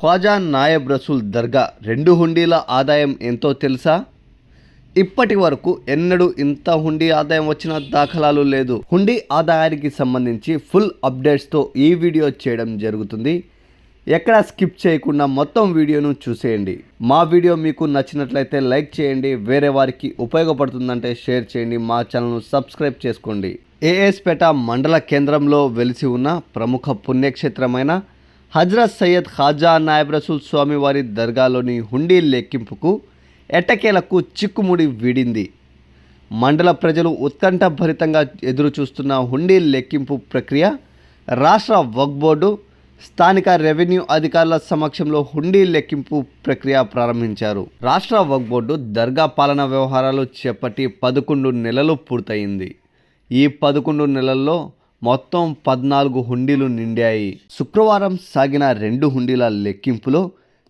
ఖ్వాజా నాయబ్ రసూల్ దర్గా 2 హుండీల ఆదాయం ఎంతో తెలుసా? ఇప్పటి వరకు ఎన్నడూ ఇంత హుండీ ఆదాయం వచ్చిన దాఖలాలు లేదు. హుండీ ఆదాయానికి సంబంధించి ఫుల్ అప్డేట్స్తో ఈ వీడియో చేయడం జరుగుతుంది. ఎక్కడా స్కిప్ చేయకుండా మొత్తం వీడియోను చూసేయండి. మా వీడియో మీకు నచ్చినట్లయితే లైక్ చేయండి, వేరే వారికి ఉపయోగపడుతుందంటే షేర్ చేయండి, మా ఛానల్ను సబ్స్క్రైబ్ చేసుకోండి. ఏఎస్పేట మండల కేంద్రంలో వెలిసి ఉన్న ప్రముఖ పుణ్యక్షేత్రమైన హజ్రత్ సయ్యద్ ఖ్వాజా నాయబ్ రసూల్ స్వామివారి దర్గాలోని హుండీ లెక్కింపుకు ఎట్టకేలకు చిక్కుముడి వీడింది. మండల ప్రజలు ఉత్కంఠభరితంగా ఎదురు చూస్తున్న హుండీ లెక్కింపు ప్రక్రియ రాష్ట్ర వక్ఫ్ బోర్డు, స్థానిక రెవెన్యూ అధికారుల సమక్షంలో హుండీ లెక్కింపు ప్రక్రియ ప్రారంభించారు. రాష్ట్ర వక్ఫ్ బోర్డు దర్గా పాలన వ్యవహారాలు చేపట్టి 11 నెలలు పూర్తయింది. ఈ 11 నెలల్లో మొత్తం 14 హుండీలు నిండాయి. శుక్రవారం సాగిన 2 హుండీల లెక్కింపులో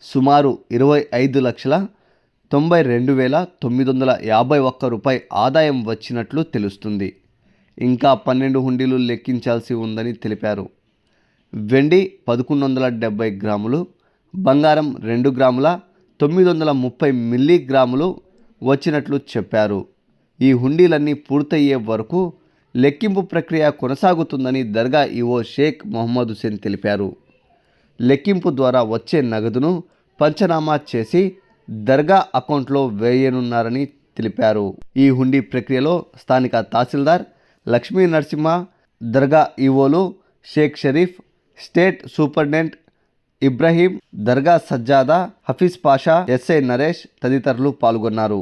సుమారు 25,92,951 రూపాయల ఆదాయం వచ్చినట్లు తెలుస్తుంది. ఇంకా 12 హుండీలు లెక్కించాల్సి ఉందని తెలిపారు. వెండి 1170 గ్రాములు, బంగారం 2 గ్రాముల 930 మిల్లీగ్రాములు వచ్చినట్లు చెప్పారు. ఈ హుండీలన్నీ పూర్తయ్యే వరకు లెక్కింపు ప్రక్రియ కొనసాగుతుందని దర్గా ఈవో షేక్ మొహమ్మద్ హుసేన్ తెలిపారు. లెక్కింపు ద్వారా వచ్చే నగదును పంచనామా చేసి దర్గా అకౌంట్లో వేయనున్నారని తెలిపారు. ఈ హుండీ ప్రక్రియలో స్థానిక తహసీల్దార్ లక్ష్మీ నరసింహ, దర్గా ఈవోలు షేక్ షరీఫ్, స్టేట్ సూపరింటెండెంట్ ఇబ్రహీం, దర్గా సజ్జాదా, హఫీజ్ పాషా, ఎస్ఐ నరేష్ తదితరులు పాల్గొన్నారు.